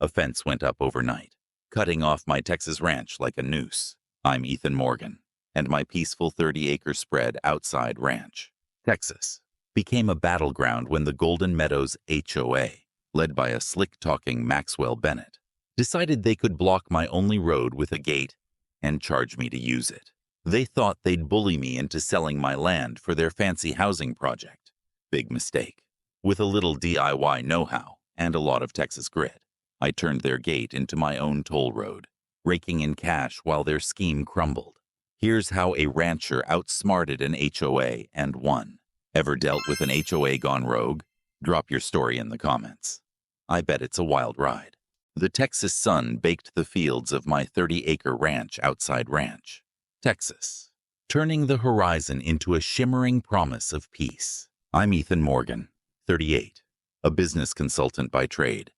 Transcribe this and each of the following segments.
A fence went up overnight, cutting off my Texas ranch like a noose. I'm Ethan Morgan, and my peaceful 30-acre spread outside ranch, Texas, became a battleground when the Golden Meadows HOA, led by a slick-talking Maxwell Bennett, decided they could block my only road with a gate and charge me to use it. They thought they'd bully me into selling my land for their fancy housing project. Big mistake. With a little DIY know-how and a lot of Texas grit, I turned their gate into my own toll road, raking in cash while their scheme crumbled. Here's how a rancher outsmarted an HOA and won. Ever dealt with an HOA gone rogue? Drop your story in the comments. I bet it's a wild ride. The Texas sun baked the fields of my 30-acre ranch outside ranch, Texas, turning the horizon into a shimmering promise of peace. I'm Ethan Morgan, 38, a business consultant by trade,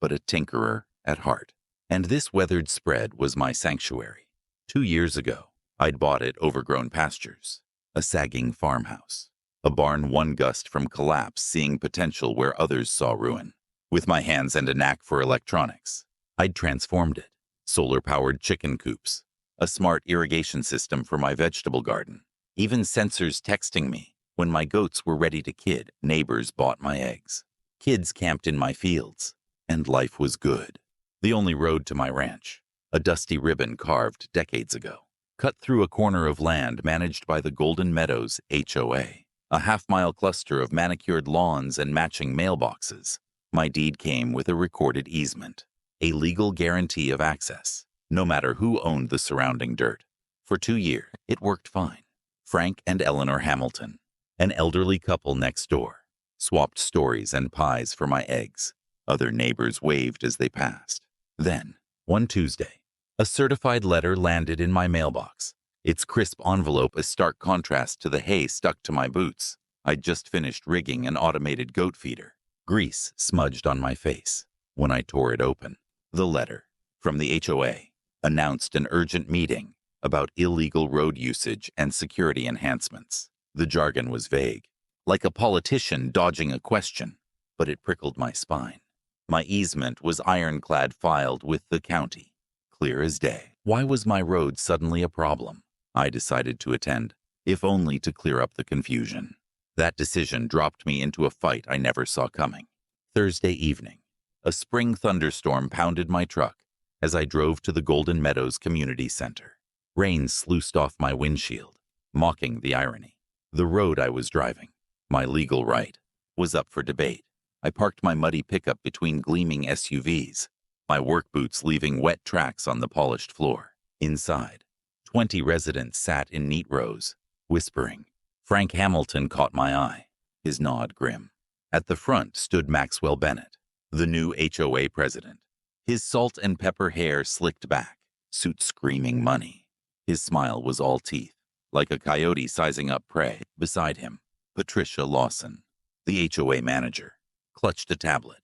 but a tinkerer at heart. And this weathered spread was my sanctuary. 2 years ago, I'd bought it overgrown pastures, a sagging farmhouse, a barn one gust from collapse, seeing potential where others saw ruin. With my hands and a knack for electronics, I'd transformed it. Solar-powered chicken coops, a smart irrigation system for my vegetable garden, even sensors texting me when my goats were ready to kid. Neighbors bought my eggs. Kids camped in my fields, and life was good. The only road to my ranch, a dusty ribbon carved decades ago, cut through a corner of land managed by the Golden Meadows HOA, a half-mile cluster of manicured lawns and matching mailboxes. My deed came with a recorded easement, a legal guarantee of access, no matter who owned the surrounding dirt. For 2 years, it worked fine. Frank and Eleanor Hamilton, an elderly couple next door, swapped stories and pies for my eggs. Other neighbors waved as they passed. Then, one Tuesday, a certified letter landed in my mailbox, its crisp envelope a stark contrast to the hay stuck to my boots. I'd just finished rigging an automated goat feeder. Grease smudged on my face when I tore it open. The letter from the HOA announced an urgent meeting about illegal road usage and security enhancements. The jargon was vague, like a politician dodging a question, but it prickled my spine. My easement was ironclad filed with the county, clear as day. Why was my road suddenly a problem? I decided to attend, if only to clear up the confusion. That decision dropped me into a fight I never saw coming. Thursday evening, a spring thunderstorm pounded my truck as I drove to the Golden Meadows Community Center. Rain sluiced off my windshield, mocking the irony. The road I was driving, my legal right, was up for debate. I parked my muddy pickup between gleaming SUVs, my work boots leaving wet tracks on the polished floor. Inside, 20 residents sat in neat rows, whispering. Frank Hamilton caught my eye, his nod grim. At the front stood Maxwell Bennett, the new HOA president, his salt and pepper hair slicked back, suit screaming money. His smile was all teeth, like a coyote sizing up prey. Beside him, Patricia Lawson, the HOA manager, clutched a tablet,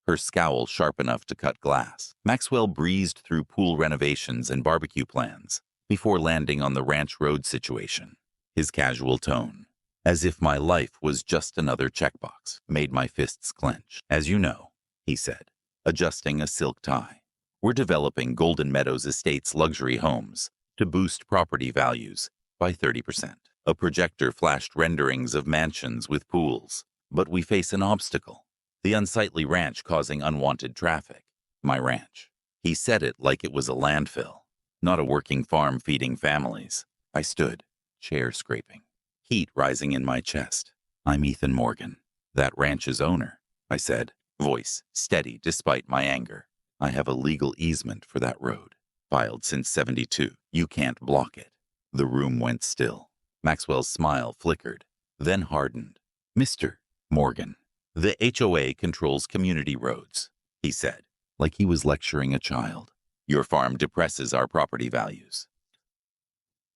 her scowl sharp enough to cut glass. Maxwell breezed through pool renovations and barbecue plans before landing on the ranch road situation. His casual tone, as if my life was just another checkbox, made my fists clench. As you know, he said, adjusting a silk tie, we're developing Golden Meadows Estates luxury homes to boost property values by 30%. A projector flashed renderings of mansions with pools, but we face an obstacle, the unsightly ranch causing unwanted traffic. My ranch. He said it like it was a landfill, not a working farm feeding families. I stood, chair scraping, heat rising in my chest. I'm Ethan Morgan, that ranch's owner, I said, voice steady despite my anger. I have a legal easement for that road, filed since '72. You can't block it. The room went still. Maxwell's smile flickered, then hardened. Mr. Morgan, the HOA controls community roads, he said, like he was lecturing a child. Your farm depresses our property values.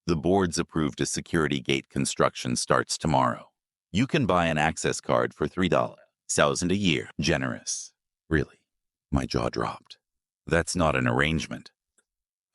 The board's approved a security gate. Construction starts tomorrow. You can buy an access card for $3,000 a year. Generous. Really? My jaw dropped. That's not an arrangement.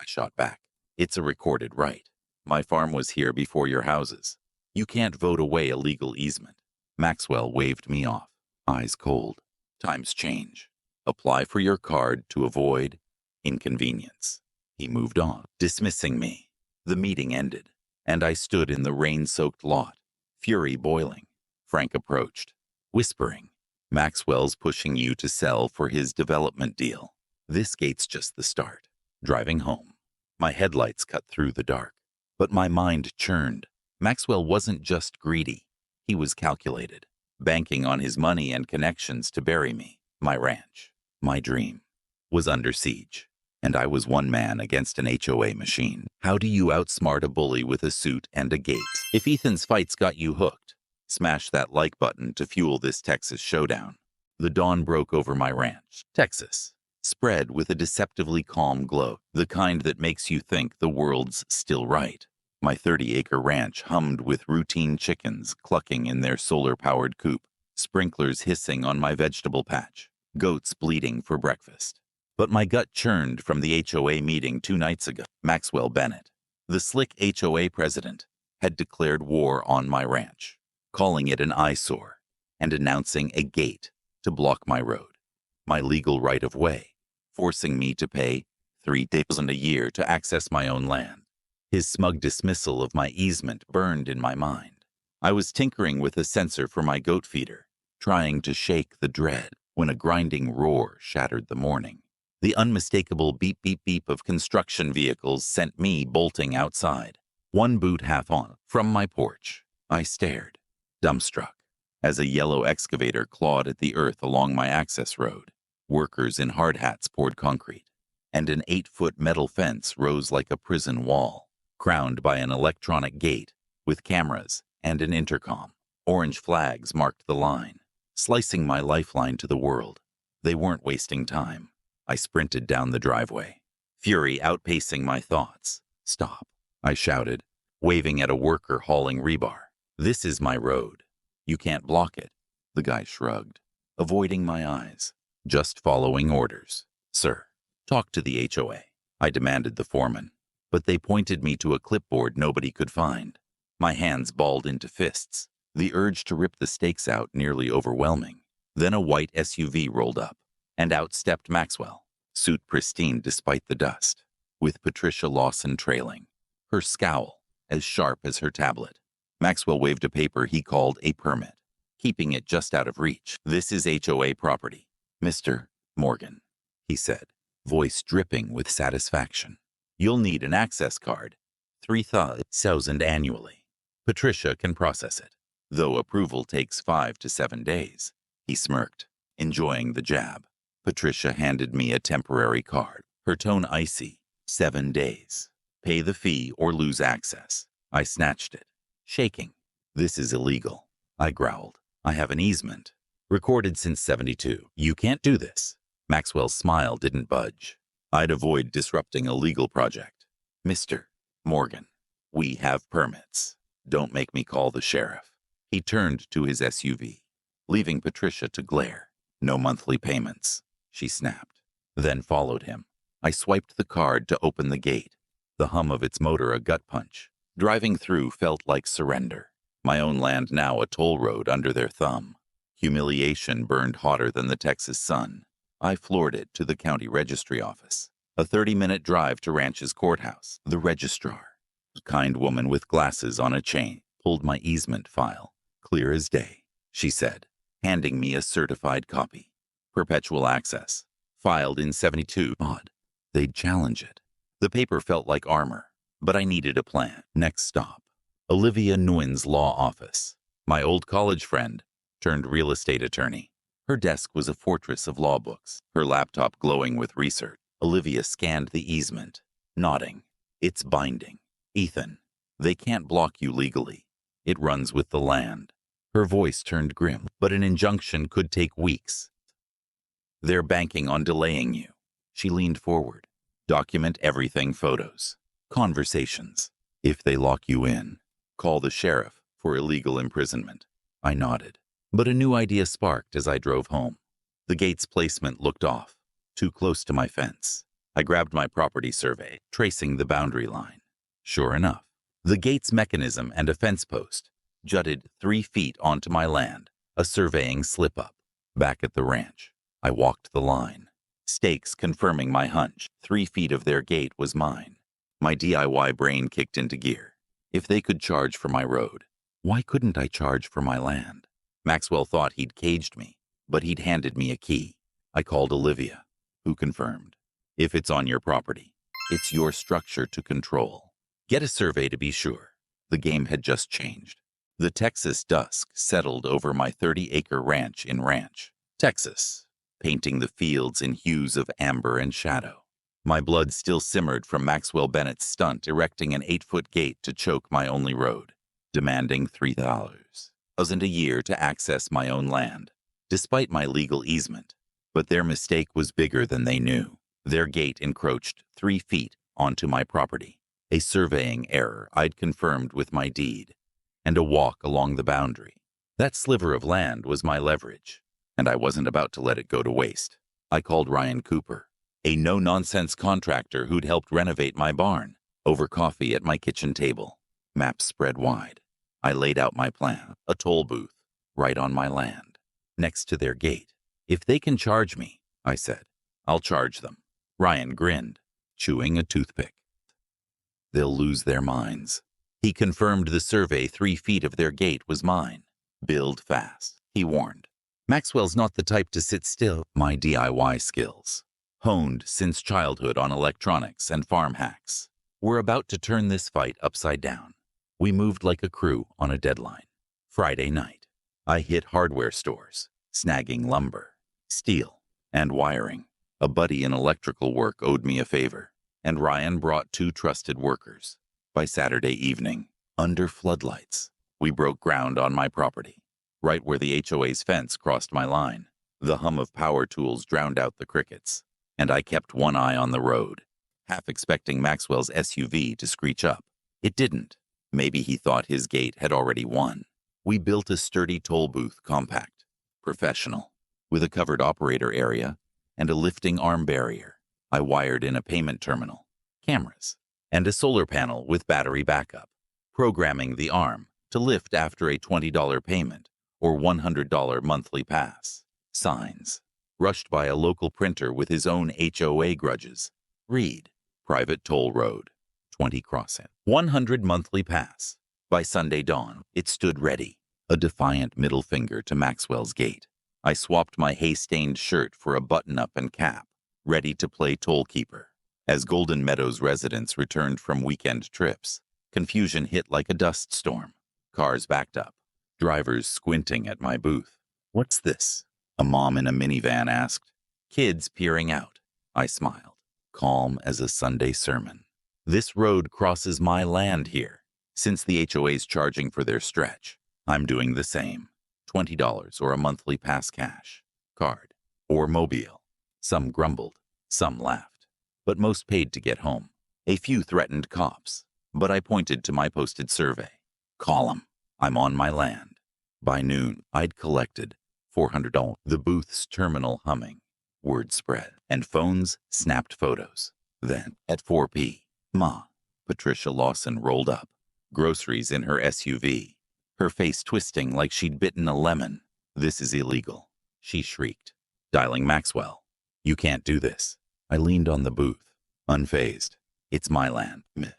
I shot back. It's a recorded right. My farm was here before your houses. You can't vote away a legal easement. Maxwell waved me off, eyes cold. Times change. Apply for your card to avoid inconvenience. He moved on, dismissing me. The meeting ended, and I stood in the rain-soaked lot, fury boiling. Frank approached, whispering, "Maxwell's pushing you to sell for his development deal. This gate's just the start." Driving home, my headlights cut through the dark, but my mind churned. Maxwell wasn't just greedy. He was calculated, banking on his money and connections to bury me. My ranch, my dream, was under siege, and I was one man against an HOA machine. How do you outsmart a bully with a suit and a gate? If Ethan's fights got you hooked, smash that like button to fuel this Texas showdown. The dawn broke over my ranch, Texas, spread with a deceptively calm glow, the kind that makes you think the world's still right. My 30-acre ranch hummed with routine chickens clucking in their solar-powered coop, sprinklers hissing on my vegetable patch, goats bleating for breakfast. But my gut churned from the HOA meeting 2 nights ago. Maxwell Bennett, the slick HOA president, had declared war on my ranch, calling it an eyesore and announcing a gate to block my road, my legal right-of-way, forcing me to pay $3,000 a year to access my own land. His smug dismissal of my easement burned in my mind. I was tinkering with a sensor for my goat feeder, trying to shake the dread, when a grinding roar shattered the morning. The unmistakable beep-beep-beep of construction vehicles sent me bolting outside, one boot half on. From my porch, I stared, dumbstruck, as a yellow excavator clawed at the earth along my access road. Workers in hard hats poured concrete, and an 8-foot metal fence rose like a prison wall, crowned by an electronic gate with cameras and an intercom. Orange flags marked the line, slicing my lifeline to the world. They weren't wasting time. I sprinted down the driveway, fury outpacing my thoughts. "Stop," I shouted, waving at a worker hauling rebar. "This is my road. You can't block it." The guy shrugged, avoiding my eyes. "Just following orders, sir." "Talk to the HOA," I demanded the foreman, but they pointed me to a clipboard nobody could find. My hands balled into fists, the urge to rip the stakes out nearly overwhelming. Then a white SUV rolled up, and out stepped Maxwell, suit pristine despite the dust, with Patricia Lawson trailing, her scowl as sharp as her tablet. Maxwell waved a paper he called a permit, keeping it just out of reach. "This is HOA property, Mr. Morgan," he said, voice dripping with satisfaction. "You'll need an access card, $3,000 annually. Patricia can process it, though approval takes 5 to 7 days." He smirked, enjoying the jab. Patricia handed me a temporary card, her tone icy. 7 days. Pay the fee or lose access. I snatched it, shaking. "This is illegal," I growled. "I have an easement, recorded since '72. You can't do this." Maxwell's smile didn't budge. "I'd avoid disrupting a legal project. Mr. Morgan, we have permits. Don't make me call the sheriff." He turned to his SUV, leaving Patricia to glare. "No monthly payments," she snapped, then followed him. I swiped the card to open the gate, the hum of its motor a gut punch. Driving through felt like surrender. My own land now a toll road under their thumb. Humiliation burned hotter than the Texas sun. I floored it to the county registry office. A 30-minute drive to Ranch's courthouse. The registrar, a kind woman with glasses on a chain, pulled my easement file. "Clear as day," she said, handing me a certified copy. "Perpetual access. Filed in '72. Odd. They'd challenge it." The paper felt like armor, but I needed a plan. Next stop, Olivia Nguyen's law office. My old college friend, turned real estate attorney. Her desk was a fortress of law books, her laptop glowing with research. Olivia scanned the easement, nodding. "It's binding. Ethan, they can't block you legally. It runs with the land." Her voice turned grim. "But an injunction could take weeks. They're banking on delaying you." She leaned forward. "Document everything, photos, conversations. If they lock you in, call the sheriff for illegal imprisonment." I nodded, but a new idea sparked as I drove home. The gate's placement looked off, too close to my fence. I grabbed my property survey, tracing the boundary line. Sure enough, the gate's mechanism and a fence post jutted 3 feet onto my land, a surveying slip-up. Back at the ranch, I walked the line. Stakes confirming my hunch. 3 feet of their gate was mine. My DIY brain kicked into gear. If they could charge for my road, why couldn't I charge for my land? Maxwell thought he'd caged me, but he'd handed me a key. I called Olivia, who confirmed. If it's on your property, it's your structure to control. Get a survey to be sure. The game had just changed. The Texas dusk settled over my 30-acre ranch in Ranch, Texas, painting the fields in hues of amber and shadow. My blood still simmered from Maxwell Bennett's stunt erecting an 8-foot gate to choke my only road, demanding $3,000 a year to access my own land, despite my legal easement. But their mistake was bigger than they knew. Their gate encroached 3 feet onto my property, a surveying error I'd confirmed with my deed, and a walk along the boundary. That sliver of land was my leverage, and I wasn't about to let it go to waste. I called Ryan Cooper, a no-nonsense contractor who'd helped renovate my barn, over coffee at my kitchen table. Maps spread wide. I laid out my plan, a toll booth, right on my land, next to their gate. If they can charge me, I said, I'll charge them. Ryan grinned, chewing a toothpick. They'll lose their minds. He confirmed the survey 3 feet of their gate was mine. Build fast, he warned. Maxwell's not the type to sit still. My DIY skills, honed since childhood on electronics and farm hacks, were about to turn this fight upside down. We moved like a crew on a deadline. Friday night, I hit hardware stores, snagging lumber, steel, and wiring. A buddy in electrical work owed me a favor, and Ryan brought 2 trusted workers. By Saturday evening, under floodlights, we broke ground on my property, right where the HOA's fence crossed my line. The hum of power tools drowned out the crickets, and I kept one eye on the road, half expecting Maxwell's SUV to screech up. It didn't. Maybe he thought his gate had already won. We built a sturdy toll booth, compact, professional, with a covered operator area and a lifting arm barrier. I wired in a payment terminal, cameras, and a solar panel with battery backup, programming the arm to lift after a $20 payment or $100 monthly pass. Signs, rushed by a local printer with his own HOA grudges. Read, private toll road, 20 crossing, 100 monthly pass. By Sunday dawn, it stood ready, a defiant middle finger to Maxwell's gate. I swapped my hay-stained shirt for a button-up and cap, ready to play tollkeeper. As Golden Meadows residents returned from weekend trips, confusion hit like a dust storm. Cars backed up, drivers squinting at my booth. What's this? A mom in a minivan asked. Kids peering out. I smiled, calm as a Sunday sermon. This road crosses my land here. Since the HOA's charging for their stretch, I'm doing the same. $20 or a monthly pass cash, card, or mobile. Some grumbled, some laughed, but most paid to get home. A few threatened cops, but I pointed to my posted survey. Call 'em. I'm on my land. By noon, I'd collected $400. The booth's terminal humming, word spread, and phones snapped photos. Then, at 4 p.m., Patricia Lawson rolled up, groceries in her SUV, her face twisting like she'd bitten a lemon. This is illegal, she shrieked, dialing Maxwell. You can't do this. I leaned on the booth, unfazed. It's my land, Miss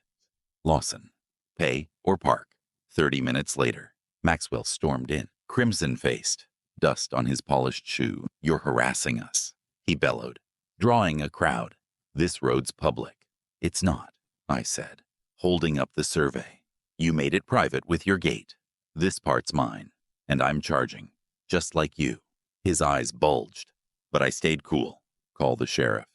Lawson. Pay or park. 30 minutes later, Maxwell stormed in, crimson-faced, dust on his polished shoe. You're harassing us, he bellowed, drawing a crowd. This road's public. It's not, I said, holding up the survey. You made it private with your gate. This part's mine, and I'm charging, just like you. His eyes bulged, but I stayed cool. Call the sheriff.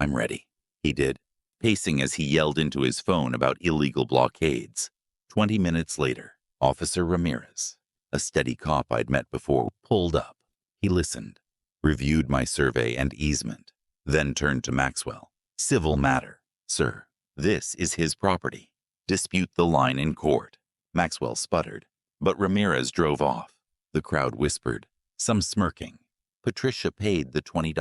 I'm ready. He did, pacing as he yelled into his phone about illegal blockades. 20 minutes later, Officer Ramirez, a steady cop I'd met before, pulled up. He listened, reviewed my survey and easement, then turned to Maxwell. Civil matter, sir. This is his property. Dispute the line in court. Maxwell sputtered, but Ramirez drove off. The crowd whispered, some smirking. Patricia paid the $20,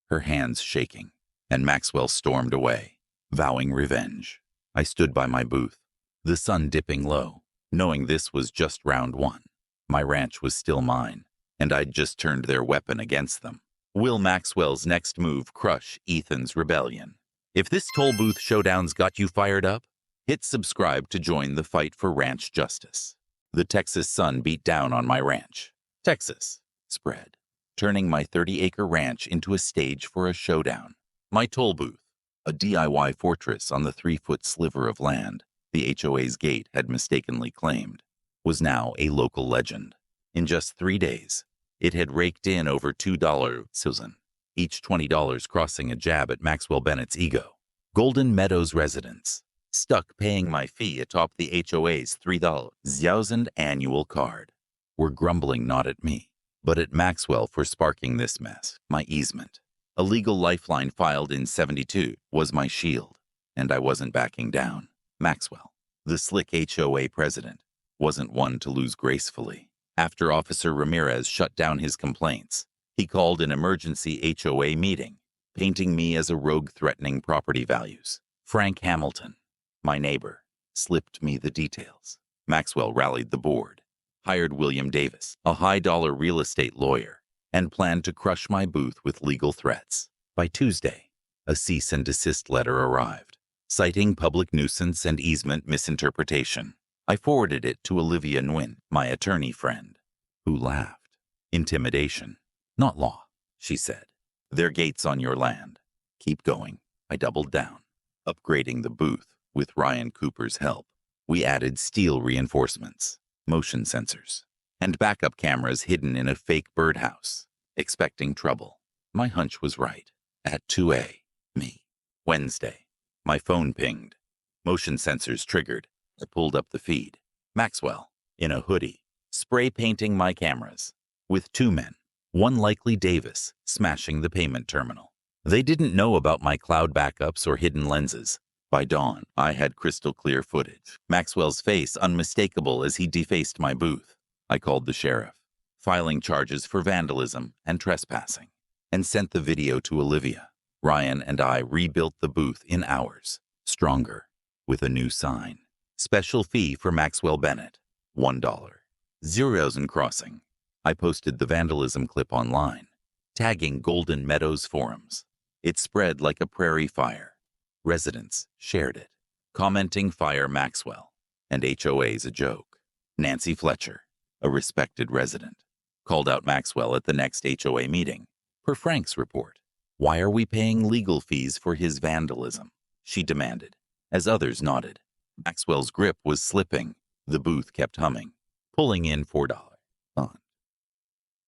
her hands shaking, and Maxwell stormed away, vowing revenge. I stood by my booth, the sun dipping low, knowing this was just round one. My ranch was still mine, and I'd just turned their weapon against them. Will Maxwell's next move crush Ethan's rebellion? If this toll booth showdown's got you fired up, hit subscribe to join the fight for ranch justice. The Texas sun beat down on my ranch. Texas spread, turning my 30-acre ranch into a stage for a showdown. My toll booth, a DIY fortress on the 3-foot sliver of land the HOA's gate had mistakenly claimed, was now a local legend. In just 3 days, it had raked in over $2, each $20 crossing a jab at Maxwell Bennett's ego. Golden Meadows residents, stuck paying my fee atop the HOA's $3,000 annual card, were grumbling not at me, but at Maxwell for sparking this mess. My easement, a legal lifeline filed in '72, was my shield, and I wasn't backing down. Maxwell, the slick HOA president, wasn't one to lose gracefully. After Officer Ramirez shut down his complaints, he called an emergency HOA meeting, painting me as a rogue threatening property values. Frank Hamilton, my neighbor, slipped me the details. Maxwell rallied the board, hired William Davis, a high-dollar real estate lawyer, and planned to crush my booth with legal threats. By Tuesday, a cease and desist letter arrived, citing public nuisance and easement misinterpretation. I forwarded it to Olivia Nguyen, my attorney friend, who laughed. Intimidation, not law, she said. Their gates on your land. Keep going. I doubled down, upgrading the booth with Ryan Cooper's help. We added steel reinforcements, motion sensors, and backup cameras hidden in a fake birdhouse, expecting trouble. My hunch was right. At 2 a.m. Wednesday, my phone pinged. Motion sensors triggered. I pulled up the feed. Maxwell, in a hoodie, spray painting my cameras, with 2 men, one likely Davis, smashing the payment terminal. They didn't know about my cloud backups or hidden lenses. By dawn, I had crystal clear footage. Maxwell's face unmistakable as he defaced my booth. I called the sheriff, filing charges for vandalism and trespassing, and sent the video to Olivia. Ryan and I rebuilt the booth in hours, stronger, with a new sign. Special fee for Maxwell Bennett, $1. Zeros and crossing. I posted the vandalism clip online, tagging Golden Meadows forums. It spread like a prairie fire. Residents shared it, commenting "Fire Maxwell" and "HOA's a joke." Nancy Fletcher, a respected resident, called out Maxwell at the next HOA meeting. Per Frank's report, "Why are we paying legal fees for his vandalism?" she demanded, as others nodded. Maxwell's grip was slipping. The booth kept humming, pulling in $4 on.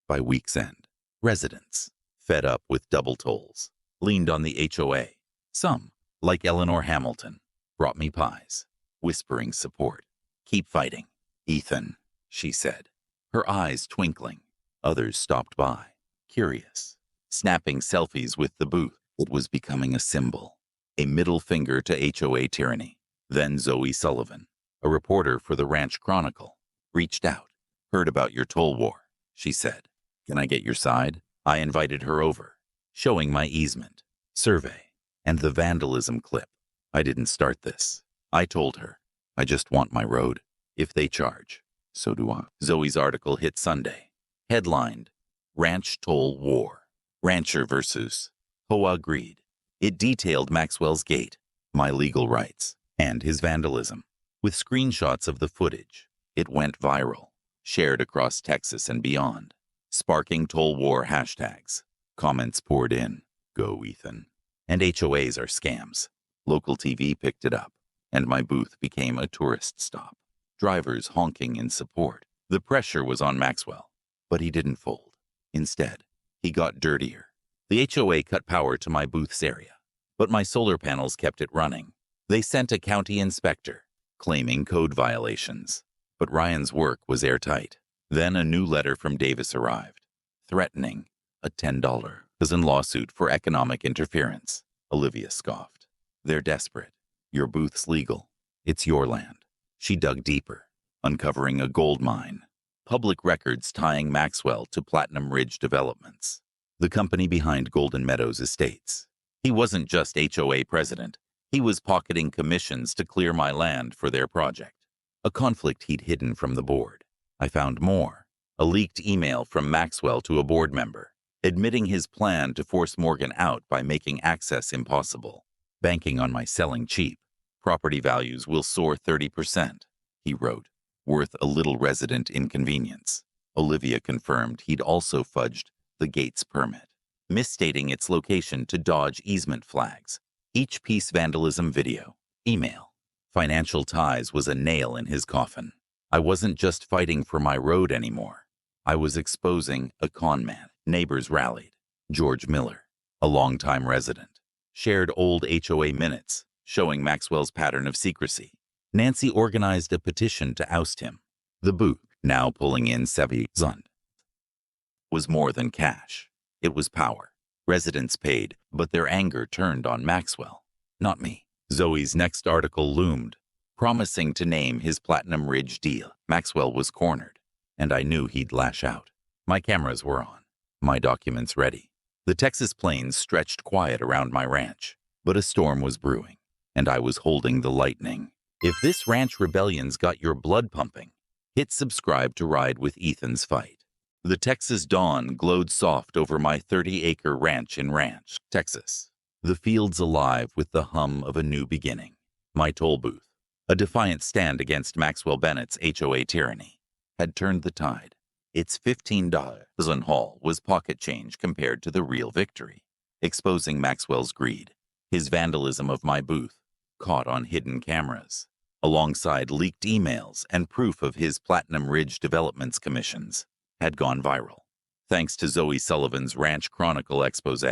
By week's end, residents, fed up with double tolls, leaned on the HOA. Some, like Eleanor Hamilton, brought me pies, whispering support. "Keep fighting, Ethan," she said, her eyes twinkling. Others stopped by, curious, snapping selfies with the booth. It was becoming a symbol, a middle finger to HOA tyranny. Then Zoe Sullivan, a reporter for the Ranch Chronicle, reached out. "Heard about your toll war," she said. "Can I get your side?" I invited her over, showing my easement, survey, and the vandalism clip. "I didn't start this," I told her. "I just want my road. If they charge, so do I." Zoe's article hit Sunday, headlined, "Ranch Toll War. Rancher versus HOA Greed." It detailed Maxwell's gate, my legal rights, and his vandalism, with screenshots of the footage. It went viral, shared across Texas and beyond, sparking toll war hashtags. Comments poured in, "Go, Ethan," and "HOAs are scams." Local TV picked it up, and my booth became a tourist stop. Drivers honking in support. The pressure was on Maxwell, but he didn't fold. Instead, he got dirtier. The HOA cut power to my booth's area, but my solar panels kept it running. They sent a county inspector, claiming code violations. But Ryan's work was airtight. Then a new letter from Davis arrived, threatening a $10 lawsuit for economic interference. Olivia scoffed. "They're desperate. Your booth's legal. It's your land." She dug deeper, uncovering a gold mine. Public records tying Maxwell to Platinum Ridge Developments, the company behind Golden Meadows Estates. He wasn't just HOA president. He was pocketing commissions to clear my land for their project, a conflict he'd hidden from the board. I found more, a leaked email from Maxwell to a board member, admitting his plan to force Morgan out by making access impossible. Banking on my selling cheap. Property values will soar 30%, he wrote, worth a little resident inconvenience. Olivia confirmed he'd also fudged the gate's permit, misstating its location to dodge easement flags. Each piece vandalism video. Email. Financial ties was a nail in his coffin. I wasn't just fighting for my road anymore. I was exposing a con man. Neighbors rallied. George Miller, a longtime resident, shared old HOA minutes showing Maxwell's pattern of secrecy. Nancy organized a petition to oust him. The booth, now pulling in $7,000, was more than cash. It was power. Residents paid, but their anger turned on Maxwell, not me. Zoe's next article loomed, promising to name his Platinum Ridge deal. Maxwell was cornered, and I knew he'd lash out. My cameras were on, my documents ready. The Texas plains stretched quiet around my ranch, but a storm was brewing, and I was holding the lightning. If this ranch rebellion's got your blood pumping, hit subscribe to ride with Ethan's fight. The Texas dawn glowed soft over my 30-acre ranch in Ranch, Texas. The fields alive with the hum of a new beginning. My toll booth, a defiant stand against Maxwell Bennett's HOA tyranny, had turned the tide. Its $15 on haul was pocket change compared to the real victory, exposing Maxwell's greed. His vandalism of my booth, caught on hidden cameras, alongside leaked emails and proof of his Platinum Ridge Development's commissions, had gone viral. Thanks to Zoe Sullivan's Ranch Chronicle expose,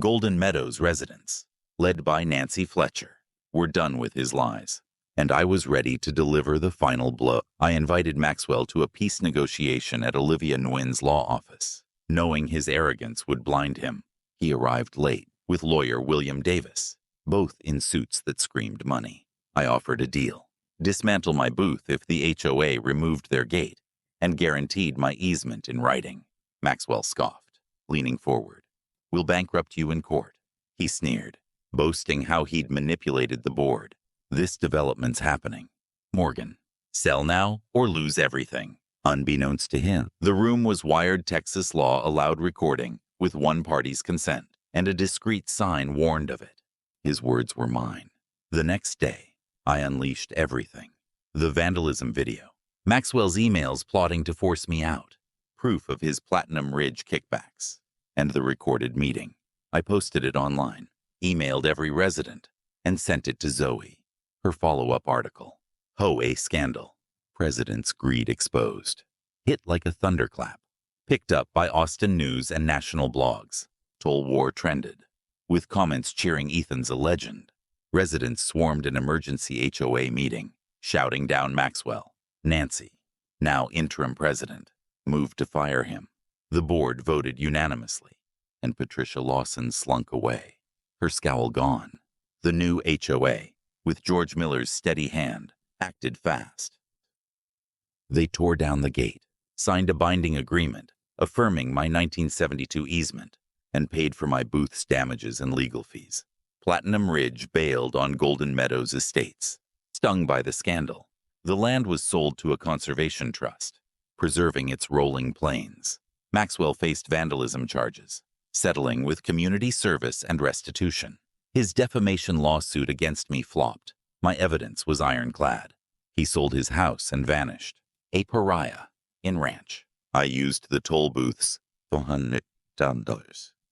Golden Meadows residents, led by Nancy Fletcher, were done with his lies, and I was ready to deliver the final blow. I invited Maxwell to a peace negotiation at Olivia Nguyen's law office, knowing his arrogance would blind him. He arrived late, with lawyer William Davis, both in suits that screamed money. I offered a deal. Dismantle my booth if the HOA removed their gate, and guaranteed my easement in writing. Maxwell scoffed, leaning forward. We'll bankrupt you in court, he sneered, boasting how he'd manipulated the board. This development's happening. Morgan, sell now or lose everything. Unbeknownst to him, the room was wired. Texas law allowed recording with one party's consent, and a discreet sign warned of it. His words were mine. The next day, I unleashed everything. The vandalism video, Maxwell's emails plotting to force me out, proof of his Platinum Ridge kickbacks, and the recorded meeting. I posted it online, emailed every resident, and sent it to Zoe. Her follow-up article, HOA Scandal, President's Greed Exposed, hit like a thunderclap. Picked up by Austin News and national blogs. Toll war trended, with comments cheering Ethan's a legend. Residents swarmed an emergency HOA meeting, shouting down Maxwell. Nancy, now interim president, moved to fire him. The board voted unanimously, and Patricia Lawson slunk away, her scowl gone. The new HOA, with George Miller's steady hand, acted fast. They tore down the gate, signed a binding agreement affirming my 1972 easement, and paid for my booth's damages and legal fees. Platinum Ridge bailed on Golden Meadows estates. Stung by the scandal, the land was sold to a conservation trust, preserving its rolling plains. Maxwell faced vandalism charges, settling with community service and restitution. His defamation lawsuit against me flopped. My evidence was ironclad. He sold his house and vanished, a pariah, in Ranch. I used the toll booths, $400,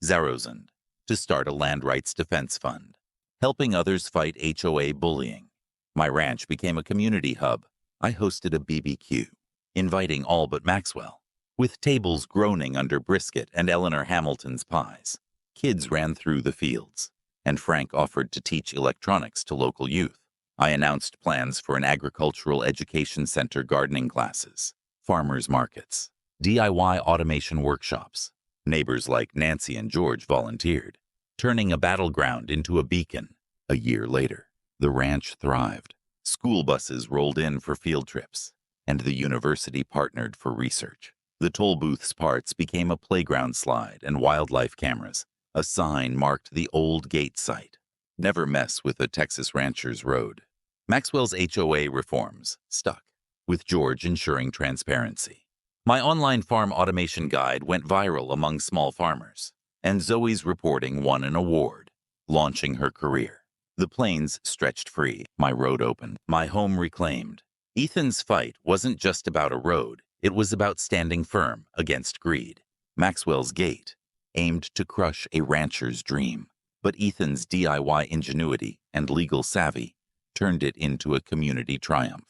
Zarozand, to start a land rights defense fund, helping others fight HOA bullying. My ranch became a community hub. I hosted a BBQ, inviting all but Maxwell, with tables groaning under brisket and Eleanor Hamilton's pies. Kids ran through the fields, and Frank offered to teach electronics to local youth. I announced plans for an agricultural education center, gardening classes, farmers markets, DIY automation workshops. Neighbors like Nancy and George volunteered, turning a battleground into a beacon. A year later, the ranch thrived. School buses rolled in for field trips, and the university partnered for research. The toll booth's parts became a playground slide and wildlife cameras. A sign marked the old gate site. Never mess with a Texas rancher's road. Maxwell's HOA reforms stuck, with George ensuring transparency. My online farm automation guide went viral among small farmers, and Zoe's reporting won an award, launching her career. The plains stretched free, my road open, my home reclaimed. Ethan's fight wasn't just about a road, it was about standing firm against greed. Maxwell's gate aimed to crush a rancher's dream, but Ethan's DIY ingenuity and legal savvy turned it into a community triumph.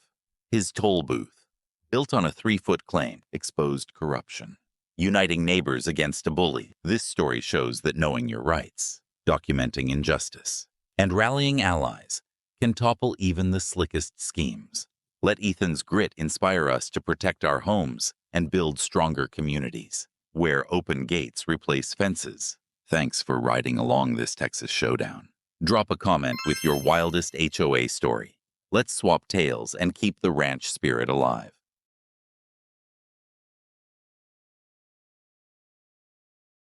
His toll booth, built on a 3-foot claim, exposed corruption, uniting neighbors against a bully. This story shows that knowing your rights, documenting injustice, and rallying allies can topple even the slickest schemes. Let Ethan's grit inspire us to protect our homes and build stronger communities, where open gates replace fences. Thanks for riding along this Texas showdown. Drop a comment with your wildest HOA story. Let's swap tales and keep the ranch spirit alive.